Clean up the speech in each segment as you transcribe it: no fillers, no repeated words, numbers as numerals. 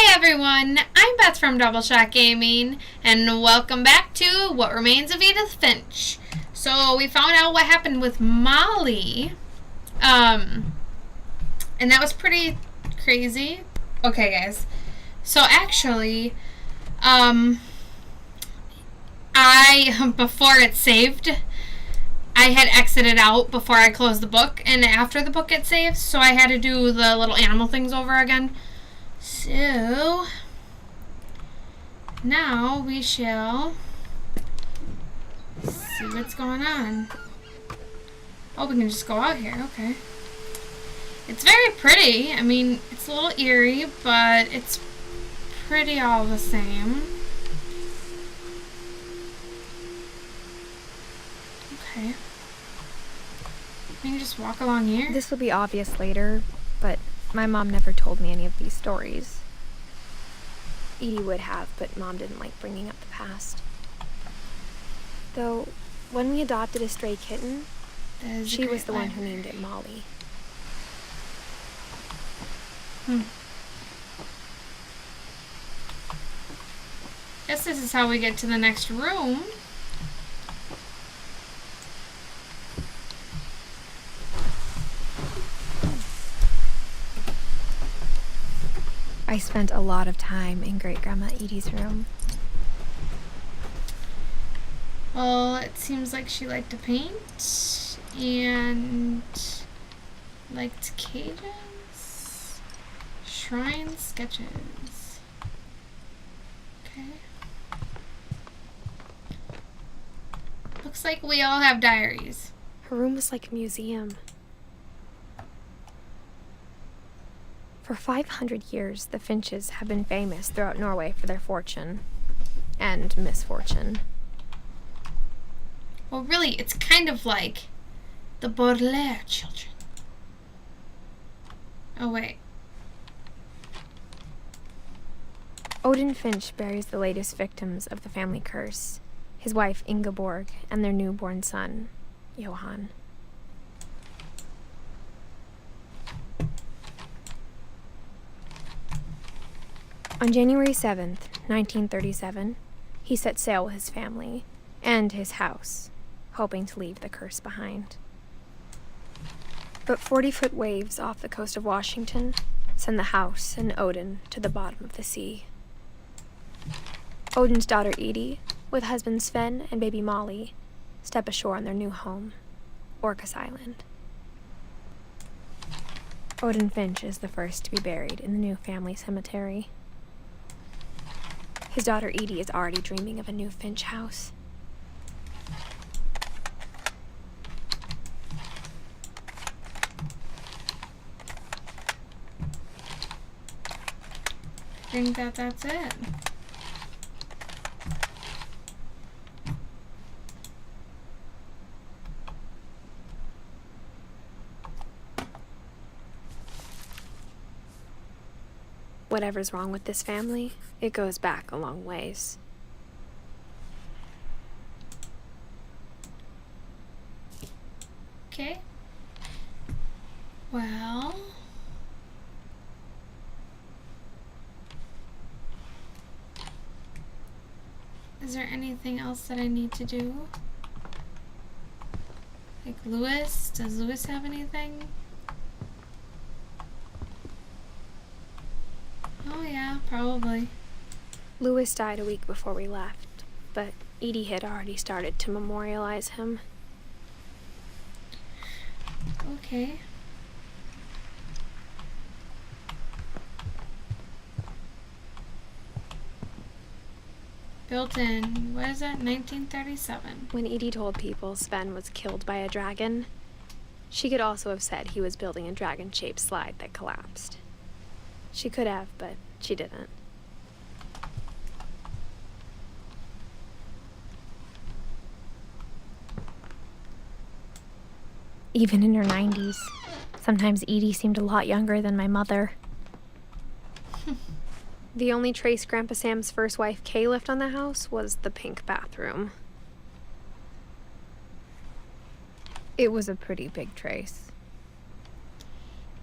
Hey everyone, I'm Beth from Double Shot Gaming, and welcome back to What Remains of Edith Finch. So we found out what happened with Molly, and that was pretty crazy. Okay guys, so actually, before it saved, I had exited out before I closed the book, and after the book gets saved, so I had to do the little animal things over again. So, now we shall see what's going on. Oh, we can just go out here, okay. It's very pretty. I mean, it's a little eerie, but it's pretty all the same. Okay. We can just walk along here. This will be obvious later, but my mom never told me any of these stories. Edie would have, but Mom didn't like bringing up the past. Though, when we adopted a stray kitten, she was the one who named it Molly. Guess this is how we get to the next room. I spent a lot of time in Great-Grandma Edie's room. Well, it seems like she liked to paint and liked cages, shrine sketches. Okay. Looks like we all have diaries. Her room was like a museum. For 500 years, the Finches have been famous throughout Norway for their fortune and misfortune. Well, really, it's kind of like the Baudelaire children. Oh, wait. Odin Finch buries the latest victims of the family curse, his wife Ingeborg and their newborn son, Johan. On January 7th, 1937, he set sail with his family and his house, hoping to leave the curse behind. But 40-foot waves off the coast of Washington send the house and Odin to the bottom of the sea. Odin's daughter Edie, with husband Sven and baby Molly, step ashore on their new home, Orcas Island. Odin Finch is the first to be buried in the new family cemetery. His daughter Edie is already dreaming of a new Finch house. I think that's it. Whatever's wrong with this family, it goes back a long ways. Okay. Well. Is there anything else that I need to do? Like Lewis? Does Lewis have anything? Oh yeah, probably. Lewis died a week before we left, but Edie had already started to memorialize him. Okay. Built in, what is that, 1937? When Edie told people Sven was killed by a dragon, she could also have said he was building a dragon-shaped slide that collapsed. She could have, but she didn't. Even in her 90s, sometimes Edie seemed a lot younger than my mother. The only trace Grandpa Sam's first wife, Kay, left on the house was the pink bathroom. It was a pretty big trace.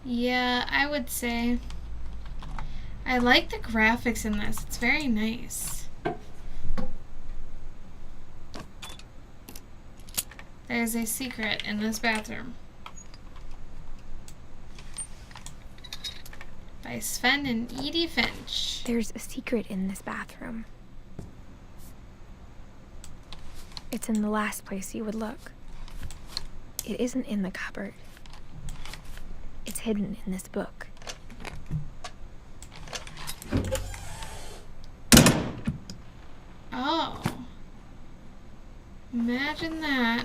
Yeah, I would say. I I like the graphics in this. It's very nice. There's a secret in this bathroom. By Sven and Edith Finch. There's a secret in this bathroom. It's in the last place you would look. It isn't in the cupboard. It's hidden in this book. Oh. Imagine that.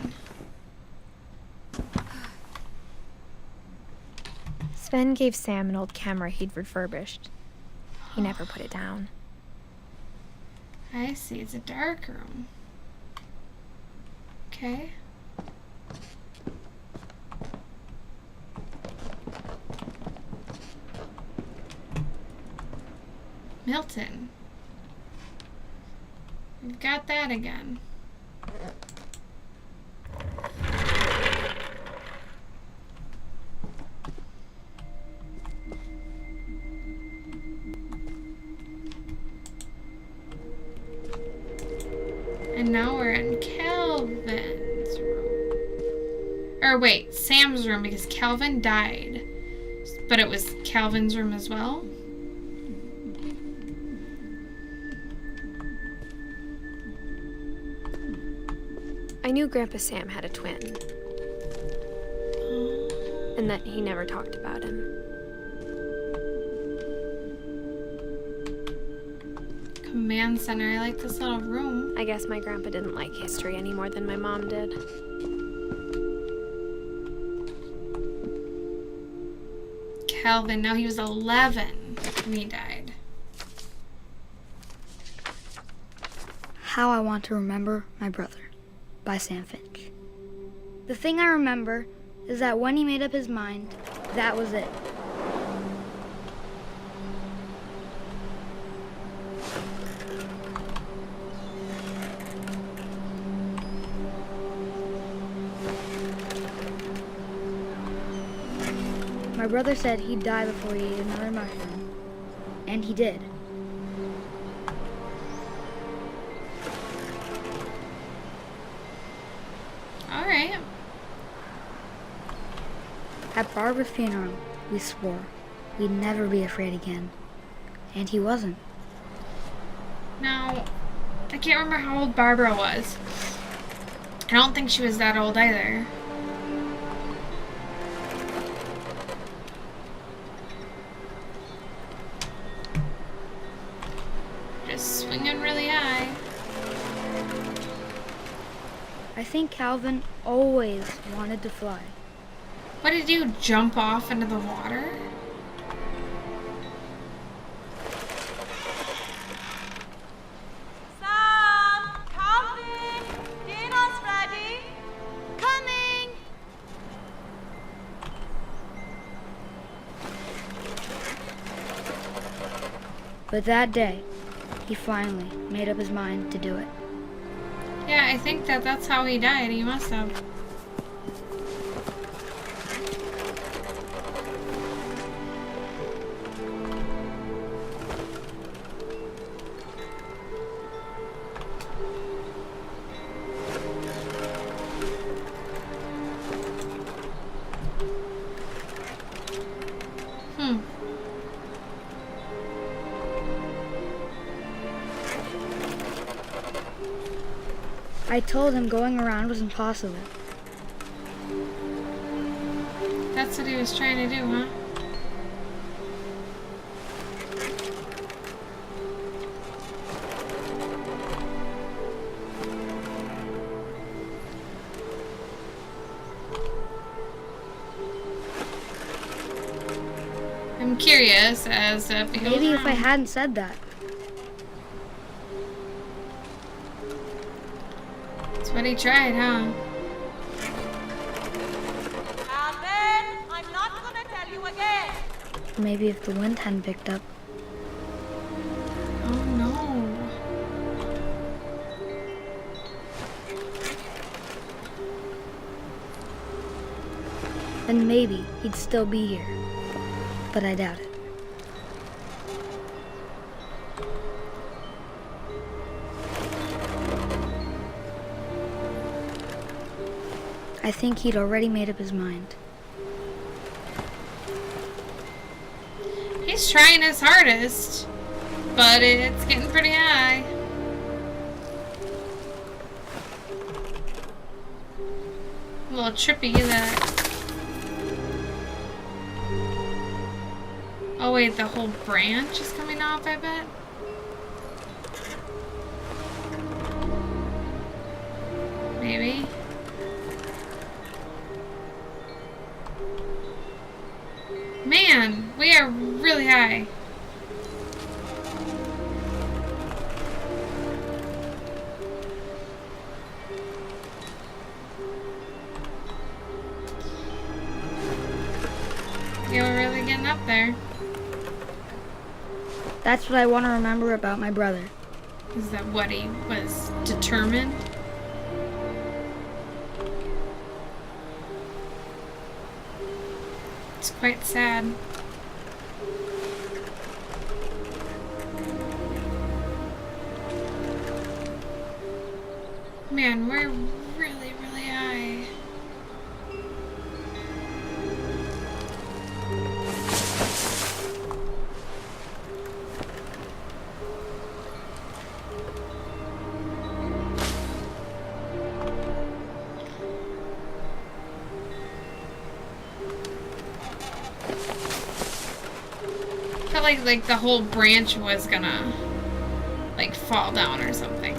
Sven gave Sam an old camera he'd refurbished. He never put it down. I see. It's a dark room. Okay. Milton. We've got that again. And now we're in Calvin's room. Or wait, Sam's room, because Calvin died. But it was Calvin's room as well? I knew Grandpa Sam had a twin. And that he never talked about him. Command center. I like this little room. I guess my grandpa didn't like history any more than my mom did. Calvin. Now he was 11 when he died. How I Want to Remember My Brother by Sam Finch. The thing I remember is that when he made up his mind, that was it. My brother said he'd die before he ate another mushroom, and he did. All right. At Barbara's funeral, we swore we'd never be afraid again, and he wasn't. Now, I can't remember how old Barbara was. I don't think she was that old either. Just swinging really high. I think Calvin always wanted to fly. What did you jump off into the water? Sam, Calvin, dinner's ready. Coming! But that day, he finally made up his mind to do it. Yeah, I think that's how he died. He must have. I told him going around was impossible. That's what he was trying to do, huh? I'm curious as if he goes Maybe if I around. hadn't said that. That's what he tried, huh? Calvin, I'm not gonna tell you again. Maybe if the wind hadn't picked up. Oh no. Then maybe he'd still be here. But I doubt it. I think he'd already made up his mind. He's trying his hardest, but it's getting pretty high. A little trippy, that. Oh wait, the whole branch is coming off, I bet? Maybe. Man, we are really high. You're really getting up there. That's what I want to remember about my brother. Is that what he was determined? It's quite sad. Man, we're really, really high. Felt like the whole branch was gonna like fall down or something.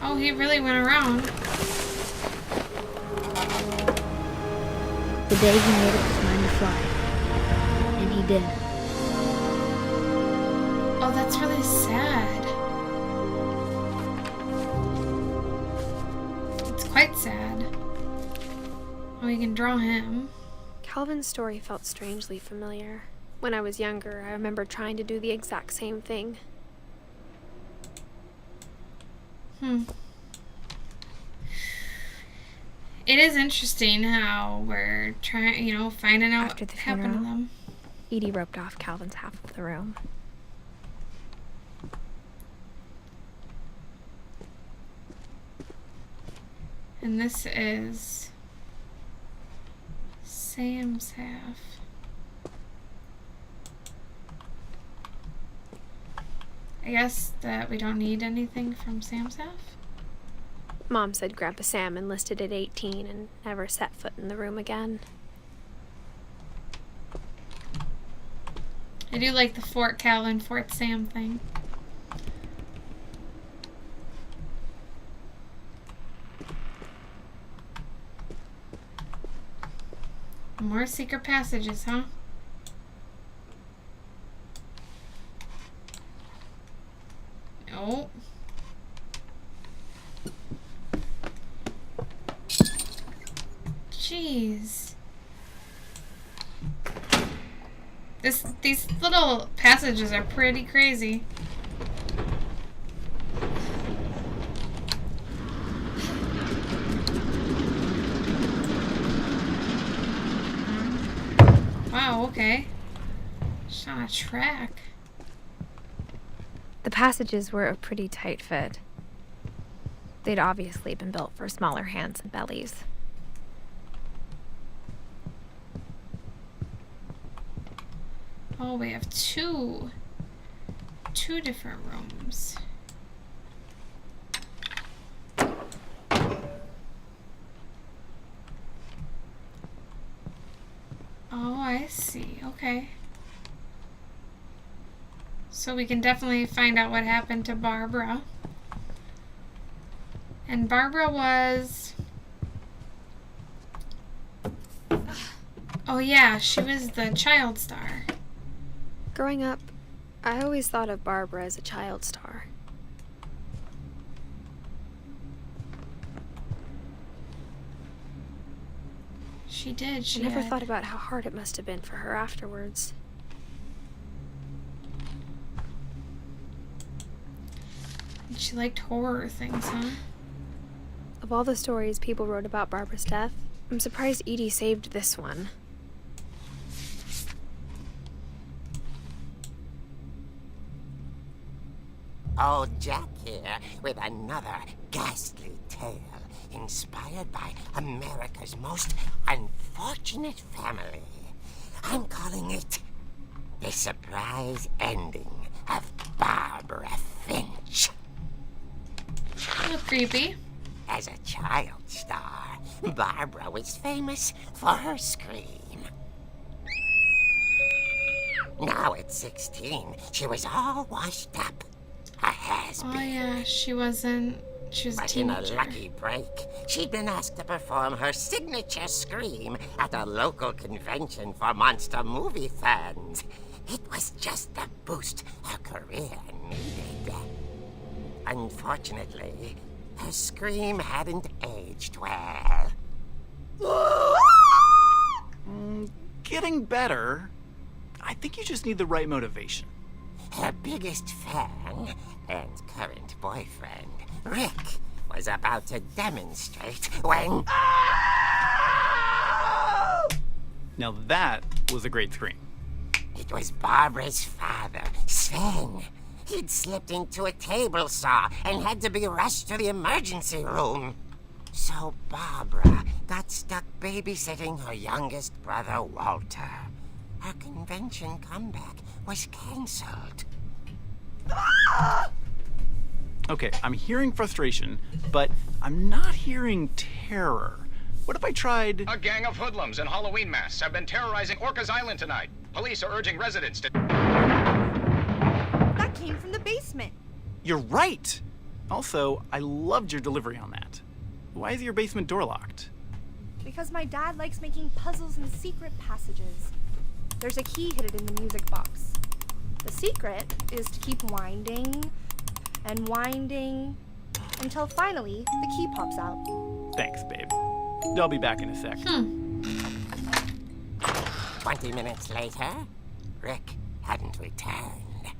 Oh, he really went around. The day he made up his mind to fly. And he did. Oh, that's really sad. It's quite sad. Oh, you can draw him. Calvin's story felt strangely familiar. When I was younger, I remember trying to do the exact same thing. It is interesting how we're trying, finding out After what the happened to funeral, them. Edie roped off Calvin's half of the room. And this is Sam's half. I guess that we don't need anything from Sam's half. Mom said Grandpa Sam enlisted at 18 and never set foot in the room again. I do like the Fort Calvin, Fort Sam thing. More secret passages, huh? No. Jeez. These little passages are pretty crazy. Wow, okay. Just on a track. The passages were a pretty tight fit. They'd obviously been built for smaller hands and bellies. Oh, we have two different rooms. Oh, I see. Okay. So we can definitely find out what happened to Barbara. And Barbara was... Oh yeah, she was the child star. Growing up, I always thought of Barbara as a child star. She did. I never thought about how hard it must have been for her afterwards. She liked horror things, huh? Of all the stories people wrote about Barbara's death, I'm surprised Edie saved this one. Old Jack here with another ghastly tale inspired by America's most unfortunate family. I'm calling it The Surprise Ending of Barbara Finch. A little creepy. As a child star, Barbara was famous for her scream. Now at 16, she was all washed up. A has-been. Oh yeah, she was a But teenager. in a lucky break, she'd been asked to perform her signature scream at a local convention for monster movie fans. It was just the boost her career needed. Unfortunately, her scream hadn't aged well. Getting better. I think you just need the right motivation. Her biggest fan and current boyfriend, Rick, was about to demonstrate when... Now that was a great scream. It was Barbara's father, Sven. He'd slipped into a table saw and had to be rushed to the emergency room. So Barbara got stuck babysitting her youngest brother, Walter. Her convention comeback was cancelled. Okay, I'm hearing frustration, but I'm not hearing terror. What if I tried... A gang of hoodlums in Halloween masks have been terrorizing Orcas Island tonight. Police are urging residents to... That came from the basement. You're right! Also, I loved your delivery on that. Why is your basement door locked? Because my dad likes making puzzles and secret passages. There's a key hidden in the music box. The secret is to keep winding and winding until finally the key pops out. Thanks, babe. I'll be back in a sec. 20 minutes later, Rick hadn't returned.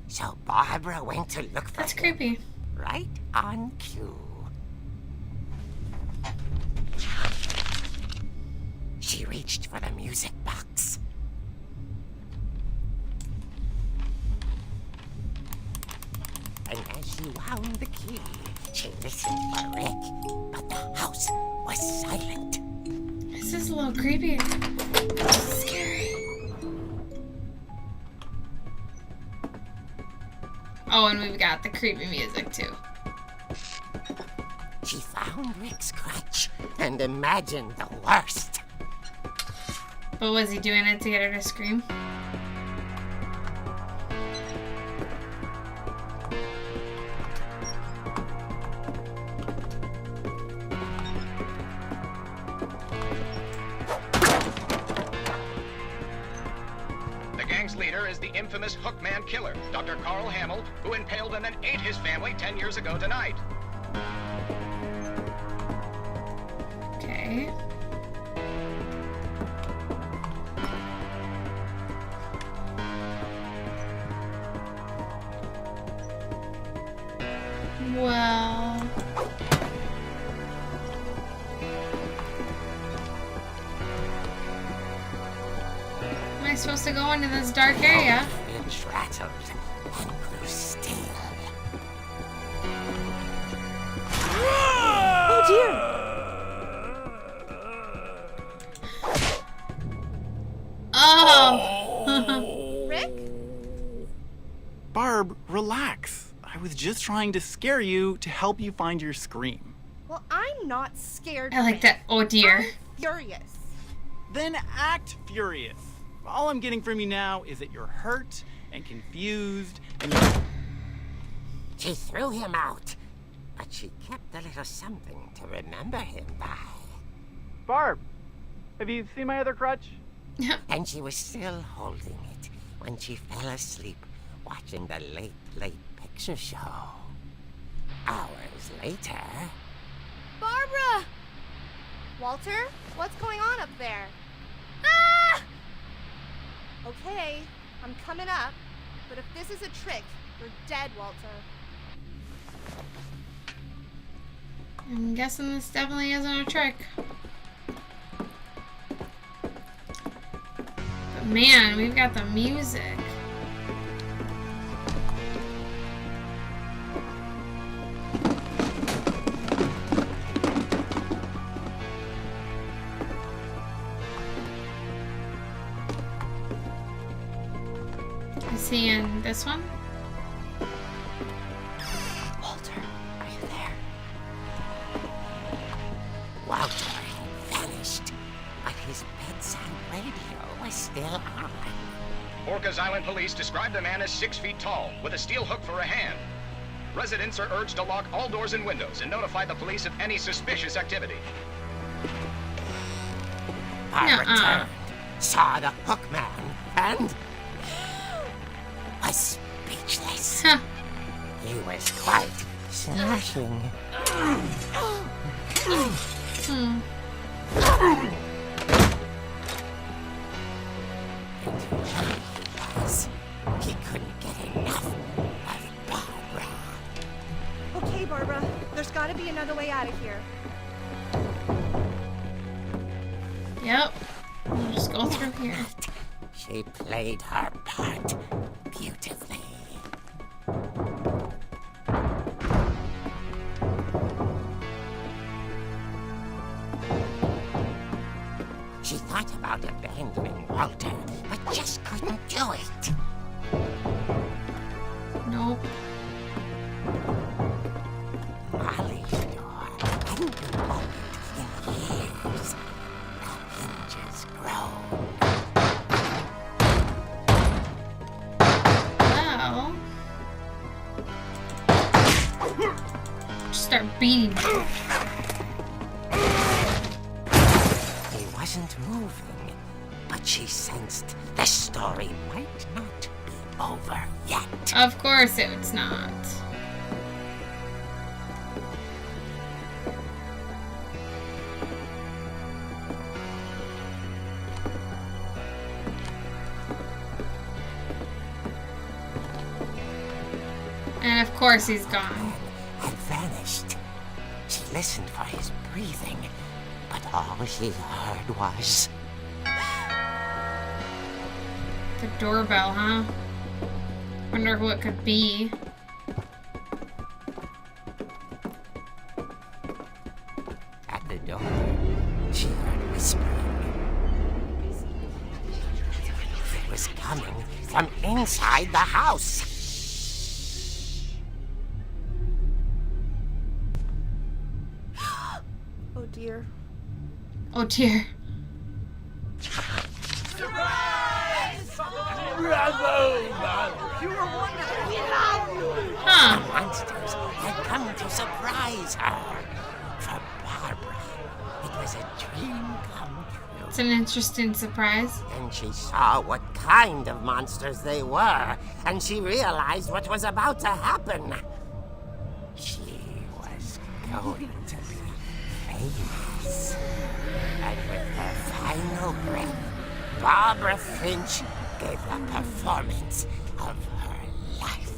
So Barbara went to look for That's him. creepy. Right on cue. She reached for the music box. And as she wound the key, she listened for Rick, but the house was silent. This is a little creepy. This is scary. Oh, and we've got the creepy music too. She found Rick's crutch and imagined the worst. But was he doing it to get her to scream? The gang's leader is the infamous Hookman killer, Dr. Carl Hamill, who impaled and then ate his family 10 years ago tonight. Okay. Well... Am I supposed to go into this dark area? Finch rattled and grew still. Oh dear! Oh! Rick? Barb, relax. I was just trying to scare you to help you find your scream. Well, I'm not scared. I like Rick. that. Oh dear. I'm furious. Then act furious. All I'm getting from you now is that you're hurt and confused and you're... She threw him out, but she kept a little something to remember him by. Barb, have you seen my other crutch? And she was still holding it when she fell asleep watching the late picture show. Hours later... Barbara! Walter, what's going on up there? Ah! Okay, I'm coming up, but if this is a trick, you're dead, Walter. I'm guessing this definitely isn't a trick. But man, we've got the music. Is he in this one? Walter, are you there? Walter had vanished, but his bedside radio was still on. Orcas Island police describe the man as 6 feet tall, with a steel hook for a hand. Residents are urged to lock all doors and windows and notify the police of any suspicious activity. I returned, saw the hook man, and was speechless. Huh. He was quite smashing. Hmm. He couldn't get enough of Barbara. Okay, Barbara, there's gotta be another way out of here. Yep. We'll just go through here. She played her part beautifully. She thought about abandoning Walter, but just couldn't do it. Nope. Molly's door hadn't been opened in years. The hinges groaned. Well. Just start beating him. He wasn't moving, but she sensed the story might not be over yet. Of course it's not. And of course he's gone. Had vanished. She listened for his breathing, but all she heard was... The doorbell, huh? Wonder who it could be. At the door, she heard whispering. It was coming from inside the house. Oh dear. Oh dear. Huh. The monsters had come to surprise her. For Barbara, it was a dream come true. It's an interesting surprise. Then she saw what kind of monsters they were, and she realized what was about to happen. She was going to be famous. And with her final breath, Barbara Finch gave the performance of her life.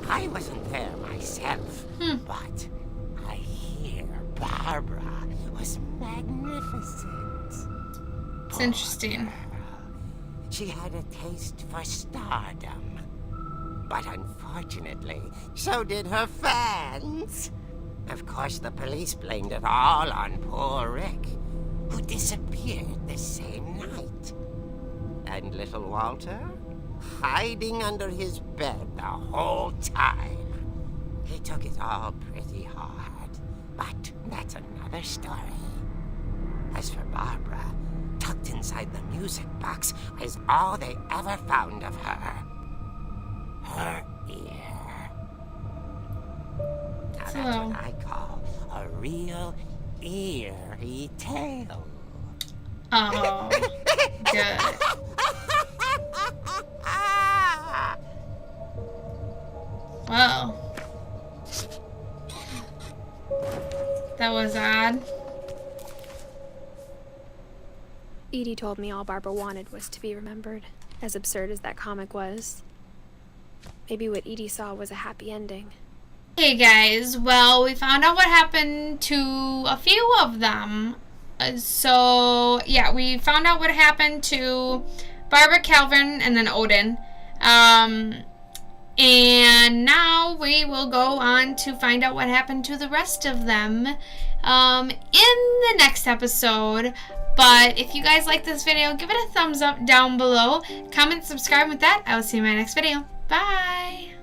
I wasn't there myself, but I hear Barbara was magnificent. It's interesting. She had a taste for stardom. But unfortunately, so did her fans. Of course, the police blamed it all on poor Rick, who disappeared the same night. And little Walter, hiding under his bed the whole time. He took it all pretty hard, but that's another story. As for Barbara, tucked inside the music box is all they ever found of her. Her ear. Now that's what I call a real eerie tale. Oh, good. Well, That was odd. Edie told me all Barbara wanted was to be remembered, as absurd as that comic was. Maybe what Edie saw was a happy ending. Hey guys, well, we found out what happened to a few of them. So, yeah, we found out what happened to Barbara, Calvin, and then Odin. And now we will go on to find out what happened to the rest of them in the next episode. But if you guys like this video, give it a thumbs up down below. Comment, subscribe. With that, I will see you in my next video. Bye!